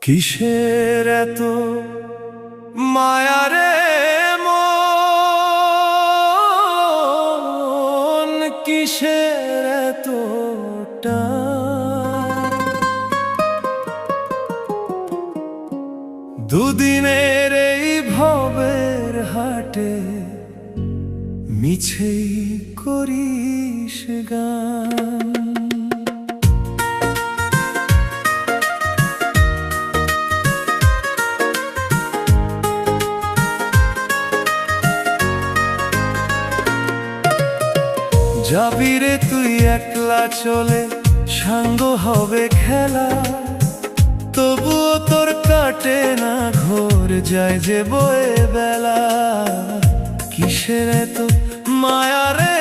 কিসের এত মায়া রে মন, কিসের এত টান? দুদিনের এই ভবের হাটে মিছেই করিস গান। যাবি রে তুই একলা চলে, সাঙ্গ হবে খেলা, তবুও তোর কাটে না ঘোর, যায় যে বয়ে বেলা। কিসের এত মায়া রে